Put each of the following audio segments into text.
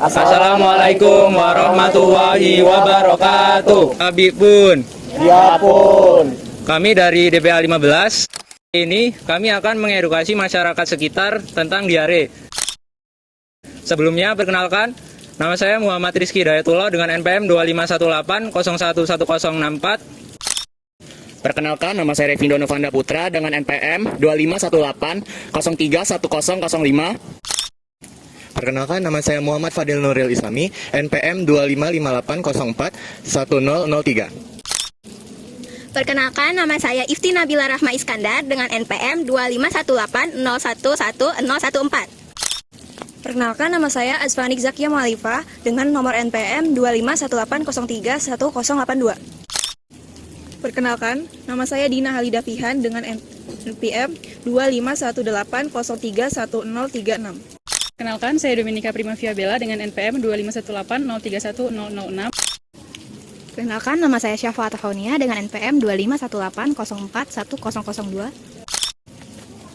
Assalamualaikum warahmatullahi wabarakatuh. Habibun. Ya pun. Kami dari DPA 15. Ini kami akan mengedukasi masyarakat sekitar tentang diare. Sebelumnya perkenalkan, nama saya Muhammad Rizky Dayatullah dengan NPM 2518011064. Perkenalkan, nama saya Revindo Novanda Putra dengan NPM 2518031005. Perkenalkan, nama saya Muhammad Fadil Nuril Islami, NPM 2558011003. Perkenalkan, nama saya Ifti Nabila Rahma Iskandar dengan NPM 2518011014. Perkenalkan, nama saya Azfanik Zakia Malifa dengan nomor NPM 2518031082. Perkenalkan, nama saya Dina Halida Fihan dengan NPM 2518031036. Kenalkan, saya Dominika Prima Fiabella dengan NPM 2518031006. Perkenalkan, nama saya Syafa Atafaunia dengan NPM 2518041002.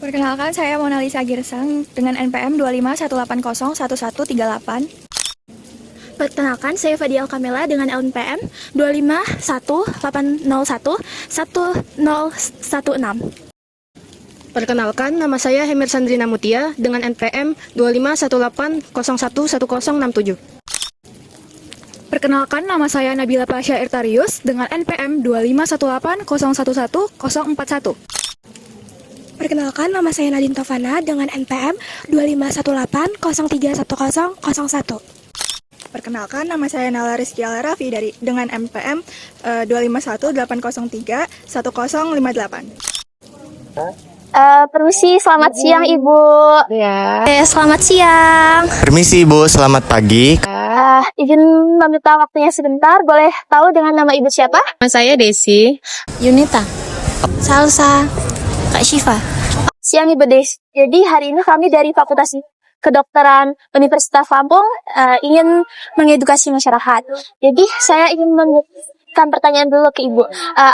Perkenalkan, saya Mona Lisa Girsang dengan NPM 2518011138. Perkenalkan, saya Fadial Kamela dengan NPM 2518011016. Perkenalkan, nama saya Hemir Sandrina Mutia dengan NPM 2518011067. Perkenalkan, nama saya Nabila Pasha Irtarius dengan NPM 2518011041. Perkenalkan, nama saya Nadine Tovana dengan NPM 2518031001. Perkenalkan, nama saya Nala Rizky Alarafi dengan NPM 2518031058. Permisi, selamat siang Ibu. Ya. Selamat siang. Permisi Ibu, selamat pagi. Izin meminta waktunya sebentar. Boleh tahu dengan nama Ibu siapa? Nama saya Desi. Yunita. Salsa. Kak Syifa. Siang Ibu Des. Jadi hari ini kami dari Fakultas Kedokteran Universitas Lampung ingin mengedukasi masyarakat. Jadi saya ingin pertanyaan dulu ke Ibu.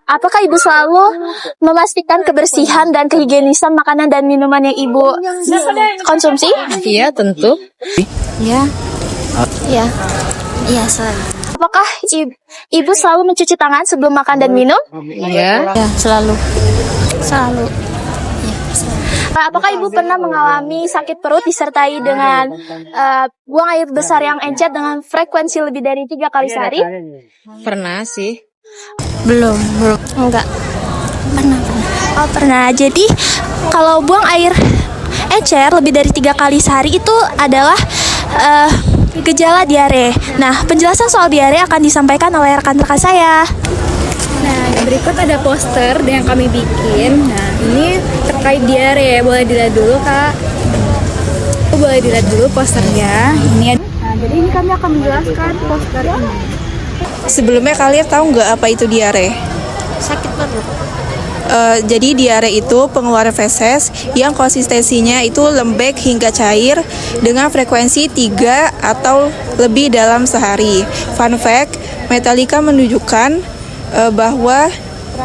Apakah Ibu selalu memastikan kebersihan dan kehigienisan makanan dan minuman yang Ibu konsumsi? Iya, tentu. Iya. Iya. Iya, selalu. Apakah Ibu selalu mencuci tangan sebelum makan dan minum? Iya. Ya, selalu. Selalu. Ya, selalu. Apakah Ibu pernah mengalami sakit perut disertai dengan buang air besar yang encer dengan frekuensi lebih dari 3 kali sehari? Pernah sih. Belum. Enggak. Pernah. Oh, pernah. Jadi, kalau buang air encer lebih dari 3 kali sehari itu adalah gejala diare. Nah, penjelasan soal diare akan disampaikan oleh rekan-rekan saya. Nah, berikut ada poster yang kami bikin. Nah, ini terkait diare. Boleh dilihat dulu, Kak. Boleh dilihat dulu posternya. Jadi ini kami akan menjelaskan poster ini. Sebelumnya kalian tahu nggak apa itu diare? Sakit perut. Jadi diare itu pengeluaran feses yang konsistensinya itu lembek hingga cair dengan frekuensi 3 atau lebih dalam sehari. Fun fact, Metallica menunjukkan bahwa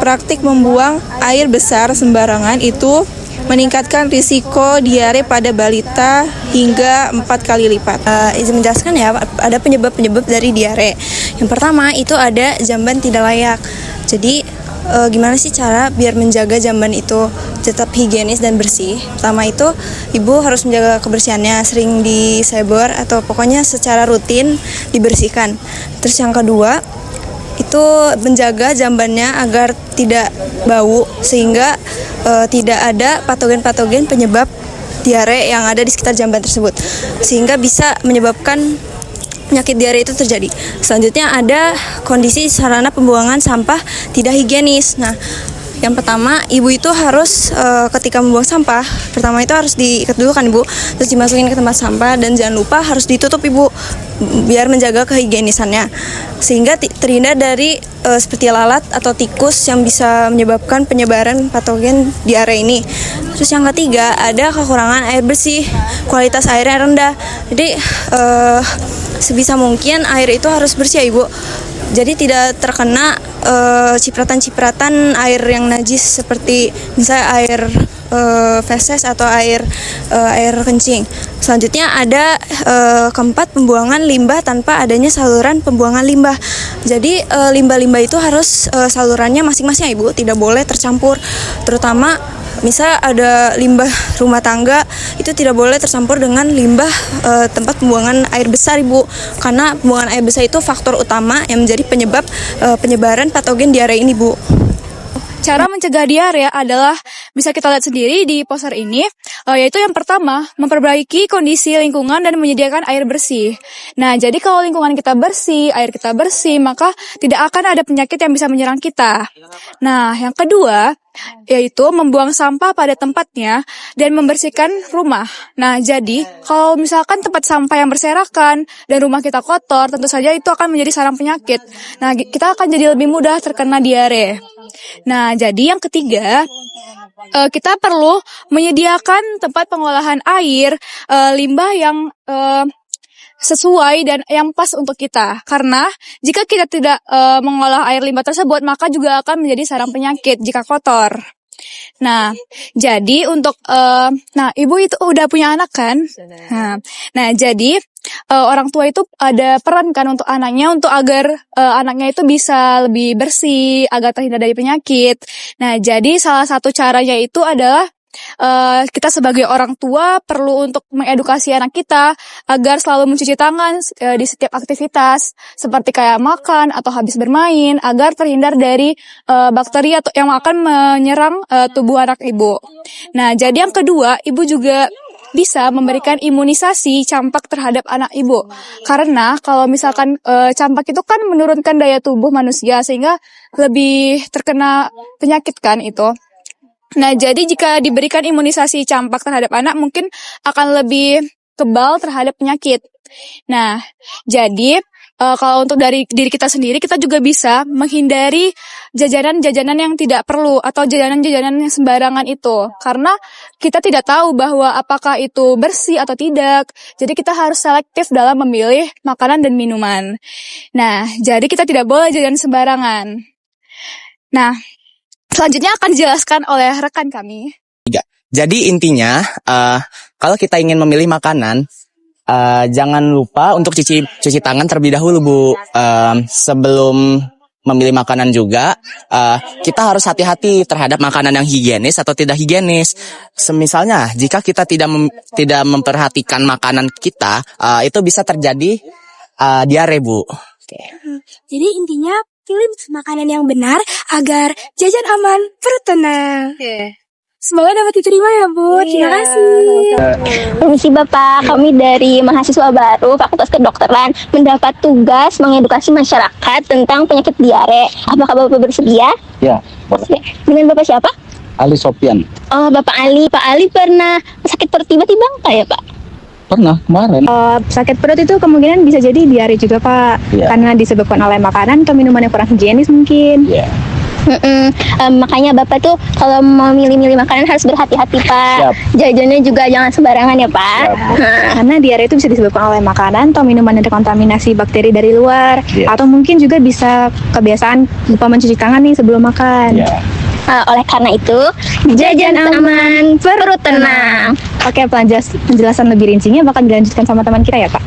praktik membuang air besar sembarangan itu meningkatkan risiko diare pada balita hingga 4 kali lipat. Izin menjelaskan ya, ada penyebab-penyebab dari diare. Yang pertama itu ada jamban tidak layak. Jadi gimana sih cara biar menjaga jamban itu tetap higienis dan bersih? Pertama itu ibu harus menjaga kebersihannya, sering disebor atau pokoknya secara rutin dibersihkan. Terus yang kedua itu menjaga jambannya agar tidak bau sehingga tidak ada patogen-patogen penyebab diare yang ada di sekitar jamban tersebut sehingga bisa menyebabkan penyakit diare itu terjadi. Selanjutnya ada kondisi sarana pembuangan sampah tidak higienis. Nah, yang pertama, ibu itu harus ketika membuang sampah, pertama itu harus diikat dulu kan ibu, terus dimasukin ke tempat sampah dan jangan lupa harus ditutup ibu biar menjaga kehigienisannya sehingga terhindar dari seperti lalat atau tikus yang bisa menyebabkan penyebaran patogen diare ini. Terus yang ketiga ada kekurangan air bersih, kualitas airnya rendah. Jadi sebisa mungkin air itu harus bersih ya ibu. Jadi tidak terkena cipratan-cipratan air yang najis seperti misalnya air feses atau air kencing. Selanjutnya ada keempat, pembuangan limbah tanpa adanya saluran pembuangan limbah. Jadi limbah-limbah itu harus salurannya masing-masing ya Ibu, tidak boleh tercampur. Terutama misal ada limbah rumah tangga itu tidak boleh tercampur dengan limbah tempat pembuangan air besar Ibu, karena pembuangan air besar itu faktor utama yang menjadi penyebab penyebaran patogen diare ini Bu. Cara mencegah diare adalah bisa kita lihat sendiri di poster ini, yaitu yang pertama, memperbaiki kondisi lingkungan dan menyediakan air bersih. Nah, jadi kalau lingkungan kita bersih, air kita bersih, maka tidak akan ada penyakit yang bisa menyerang kita. Nah, yang kedua, yaitu membuang sampah pada tempatnya dan membersihkan rumah. Nah, jadi kalau misalkan tempat sampah yang berserakan dan rumah kita kotor, tentu saja itu akan menjadi sarang penyakit. Nah, kita akan jadi lebih mudah terkena diare. Nah, jadi yang ketiga, kita perlu menyediakan tempat pengolahan air limbah yang sesuai dan yang pas untuk kita. Karena jika kita tidak mengolah air limbah tersebut, maka juga akan menjadi sarang penyakit jika kotor. Nah, jadi untuk Ibu itu udah punya anak kan? Nah, jadi orang tua itu ada peran kan untuk anaknya, untuk agar anaknya itu bisa lebih bersih, agar terhindar dari penyakit. Nah, jadi salah satu caranya itu adalah kita sebagai orang tua perlu untuk mengedukasi anak kita agar selalu mencuci tangan di setiap aktivitas seperti kayak makan atau habis bermain, agar terhindar dari bakteri atau yang akan menyerang tubuh anak ibu. Nah, jadi yang kedua, ibu juga bisa memberikan imunisasi campak terhadap anak ibu. Karena kalau misalkan campak itu kan menurunkan daya tubuh manusia sehingga lebih terkena penyakit kan itu. Nah, jadi jika diberikan imunisasi campak terhadap anak mungkin akan lebih kebal terhadap penyakit. Nah, jadi kalau untuk dari diri kita sendiri, kita juga bisa menghindari jajanan-jajanan yang tidak perlu atau jajanan-jajanan yang sembarangan itu. Karena kita tidak tahu bahwa apakah itu bersih atau tidak. Jadi kita harus selektif dalam memilih makanan dan minuman. Nah, jadi kita tidak boleh jajan sembarangan. Nah, selanjutnya akan dijelaskan oleh rekan kami. Jadi intinya, kalau kita ingin memilih makanan, jangan lupa untuk cuci tangan terlebih dahulu, Bu. Sebelum memilih makanan juga, kita harus hati-hati terhadap makanan yang higienis atau tidak higienis. Semisalnya, jika kita tidak memperhatikan makanan kita, itu bisa terjadi diare, Bu. Jadi intinya pilih makanan yang benar agar jajan aman, perut tenang. Semoga dapat diterima ya Bu. Terima kasih. Permisi Bapak, kami dari mahasiswa baru Fakultas Kedokteran mendapat tugas mengedukasi masyarakat tentang penyakit diare. Apakah Bapak bersedia? Ya. Dengan Bapak siapa? Ali Sofian. Oh, Bapak Ali. Pak Ali pernah sakit perut tiba-tiba enggak ya Pak? Pernah kemarin. Sakit perut itu kemungkinan bisa jadi diare juga Pak. Karena disebabkan oleh makanan atau minuman yang kurang higienis mungkin. Makanya Bapak tuh kalau mau milih-milih makanan harus berhati-hati Pak. Jajannya juga jangan sembarangan ya Pak. Karena diare itu bisa disebabkan oleh makanan atau minuman yang terkontaminasi bakteri dari luar. Atau mungkin juga bisa kebiasaan lupa mencuci tangan nih sebelum makan. Oleh karena itu, jajan aman, perut tenang. Oke, penjelasan lebih rincinya bakal dilanjutkan sama teman kita ya Pak.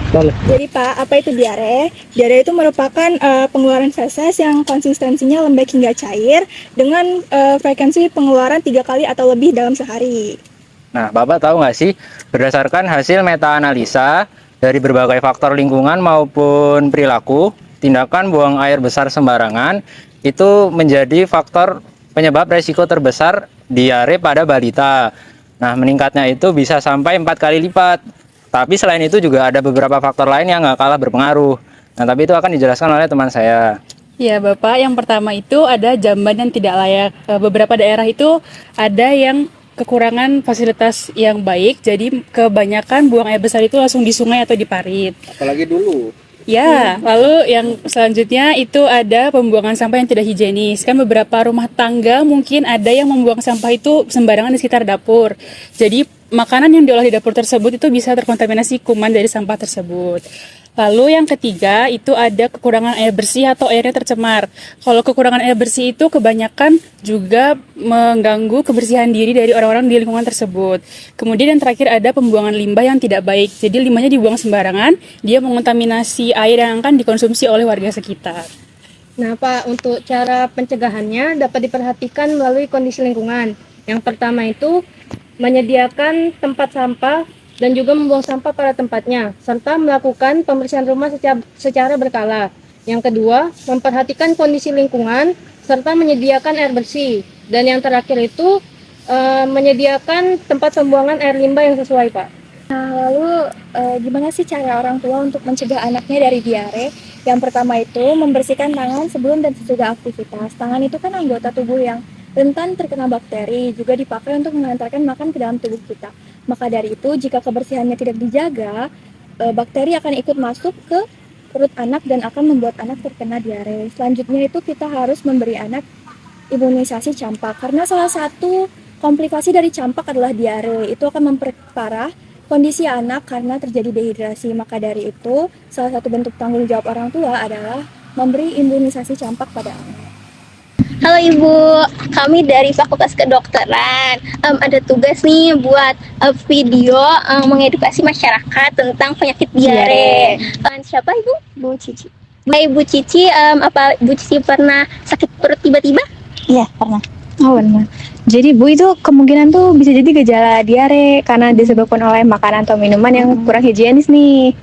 Jadi Pak, apa itu diare? Diare itu merupakan pengeluaran feses yang konsistensinya lembek hingga cair dengan frekuensi pengeluaran 3 kali atau lebih dalam sehari. Nah, Bapak tahu nggak sih, berdasarkan hasil meta-analisa dari berbagai faktor lingkungan maupun perilaku, tindakan buang air besar sembarangan itu menjadi faktor penyebab resiko terbesar diare pada balita. Nah, meningkatnya itu bisa sampai 4 kali lipat. Tapi selain itu juga ada beberapa faktor lain yang nggak kalah berpengaruh. Nah, tapi itu akan dijelaskan oleh teman saya. Ya Bapak, yang pertama itu ada jamban yang tidak layak. Beberapa daerah itu ada yang kekurangan fasilitas yang baik, jadi kebanyakan buang air besar itu langsung di sungai atau di parit. Apalagi dulu. Ya, lalu yang selanjutnya itu ada pembuangan sampah yang tidak higienis. Kan beberapa rumah tangga mungkin ada yang membuang sampah itu sembarangan di sekitar dapur. Jadi makanan yang diolah di dapur tersebut itu bisa terkontaminasi kuman dari sampah tersebut. Lalu yang ketiga itu ada kekurangan air bersih atau airnya tercemar. Kalau kekurangan air bersih itu kebanyakan juga mengganggu kebersihan diri dari orang-orang di lingkungan tersebut. Kemudian yang terakhir ada pembuangan limbah yang tidak baik. Jadi limbahnya dibuang sembarangan, dia mengontaminasi air yang akan dikonsumsi oleh warga sekitar. Nah, Pak, untuk cara pencegahannya dapat diperhatikan melalui kondisi lingkungan. Yang pertama itu menyediakan tempat sampah dan juga membuang sampah pada tempatnya, serta melakukan pembersihan rumah secara berkala. Yang kedua, memperhatikan kondisi lingkungan, serta menyediakan air bersih. Dan yang terakhir itu menyediakan tempat pembuangan air limbah yang sesuai, Pak. Nah, lalu gimana sih cara orang tua untuk mencegah anaknya dari diare? Yang pertama itu membersihkan tangan sebelum dan sesudah aktivitas. Tangan itu kan anggota tubuh yang rentan terkena bakteri, juga dipakai untuk mengantarkan makan ke dalam tubuh kita. Maka dari itu, jika kebersihannya tidak dijaga, bakteri akan ikut masuk ke perut anak dan akan membuat anak terkena diare. Selanjutnya itu kita harus memberi anak imunisasi campak, karena salah satu komplikasi dari campak adalah diare. Itu akan memperparah kondisi anak karena terjadi dehidrasi. Maka dari itu, salah satu bentuk tanggung jawab orang tua adalah memberi imunisasi campak pada anak. Halo Ibu, kami dari Fakultas Kedokteran. Ada tugas nih buat video mengedukasi masyarakat tentang penyakit diare. Siapa Ibu? Bu Cici. Ibu Cici, apa Bu Cici pernah sakit perut tiba-tiba? Iya, pernah. Oh, benar. Jadi Bu, itu kemungkinan tuh bisa jadi gejala diare karena disebabkan oleh makanan atau minuman yang kurang higienis nih.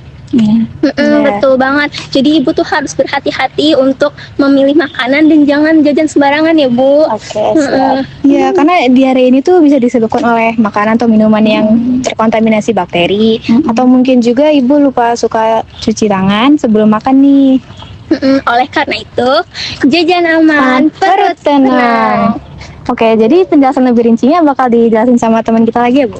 Betul banget. Jadi Ibu tuh harus berhati-hati untuk memilih makanan dan jangan jajan sembarangan ya Bu. Oke, siap. Ya, karena diare ini tuh bisa disebabkan oleh makanan atau minuman yang terkontaminasi bakteri, atau mungkin juga Ibu lupa suka cuci tangan sebelum makan nih. Oleh karena itu, jajan aman, perut tenang. Oke, jadi penjelasan lebih rincinya bakal dijelasin sama teman kita lagi ya Bu.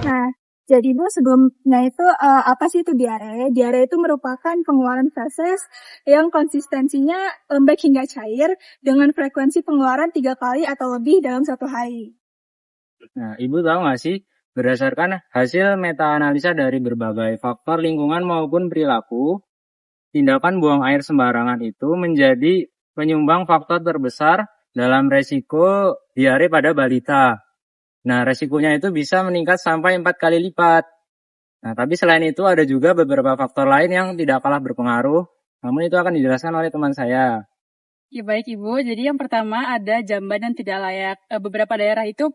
Nah, jadi Bu, sebelumnya itu apa sih itu diare? Diare itu merupakan pengeluaran feses yang konsistensinya lembek hingga cair dengan frekuensi pengeluaran 3 kali atau lebih dalam 1 hari. Nah, Ibu tahu nggak sih, berdasarkan hasil meta-analisa dari berbagai faktor lingkungan maupun perilaku, tindakan buang air sembarangan itu menjadi penyumbang faktor terbesar dalam resiko diare pada balita. Nah, resikonya itu bisa meningkat sampai 4 kali lipat. Nah, tapi selain itu ada juga beberapa faktor lain yang tidak kalah berpengaruh, namun itu akan dijelaskan oleh teman saya. Ya baik Ibu, jadi yang pertama ada jamban yang tidak layak. Beberapa daerah itu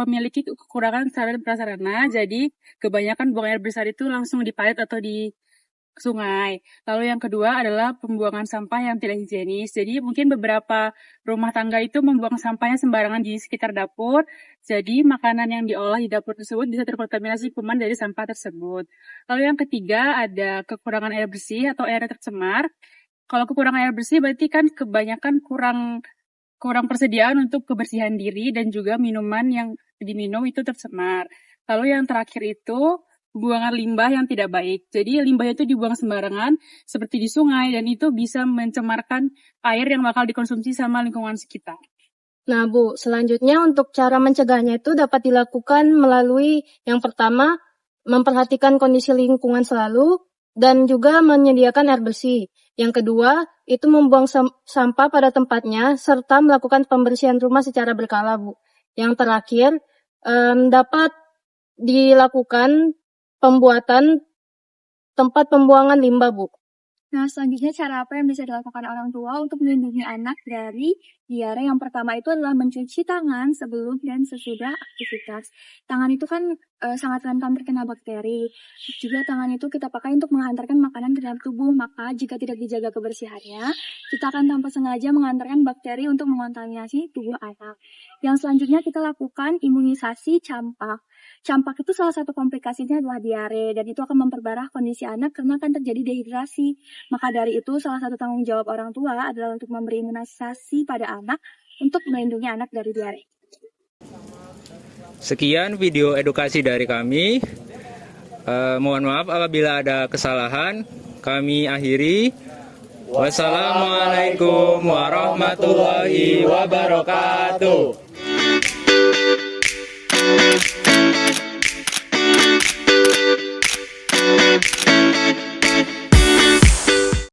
memiliki kekurangan sarana dan prasarana, jadi kebanyakan buang air besar itu langsung di parit atau di sungai. Lalu yang kedua adalah pembuangan sampah yang tidak higienis. Jadi mungkin beberapa rumah tangga itu membuang sampahnya sembarangan di sekitar dapur. Jadi makanan yang diolah di dapur tersebut bisa terkontaminasi kuman dari sampah tersebut. Lalu yang ketiga ada kekurangan air bersih atau air tercemar. Kalau kekurangan air bersih berarti kan kebanyakan kurang persediaan untuk kebersihan diri dan juga minuman yang diminum itu tercemar. Lalu yang terakhir itu buangan limbah yang tidak baik. Jadi limbahnya itu dibuang sembarangan seperti di sungai dan itu bisa mencemarkan air yang bakal dikonsumsi sama lingkungan sekitar. Nah Bu, selanjutnya untuk cara mencegahnya itu dapat dilakukan melalui yang pertama, memperhatikan kondisi lingkungan selalu dan juga menyediakan air bersih. Yang kedua, itu membuang sampah pada tempatnya serta melakukan pembersihan rumah secara berkala Bu. Yang terakhir, dapat dilakukan pembuatan tempat pembuangan limbah, Bu. Nah, selanjutnya cara apa yang bisa dilakukan orang tua untuk melindungi anak dari diare? Yang pertama itu adalah mencuci tangan sebelum dan sesudah aktivitas. Tangan itu kan sangat rentan terkena bakteri. Juga tangan itu kita pakai untuk menghantarkan makanan ke dalam tubuh. Maka jika tidak dijaga kebersihannya, kita akan tanpa sengaja menghantarkan bakteri untuk mengontaminasi tubuh anak. Yang selanjutnya kita lakukan imunisasi campak. Campak itu salah satu komplikasinya adalah diare dan itu akan memperparah kondisi anak karena akan terjadi dehidrasi. Maka dari itu salah satu tanggung jawab orang tua adalah untuk memberi imunisasi pada anak untuk melindungi anak dari diare. Sekian video edukasi dari kami. Mohon maaf apabila ada kesalahan. Kami akhiri. Wassalamualaikum warahmatullahi wabarakatuh.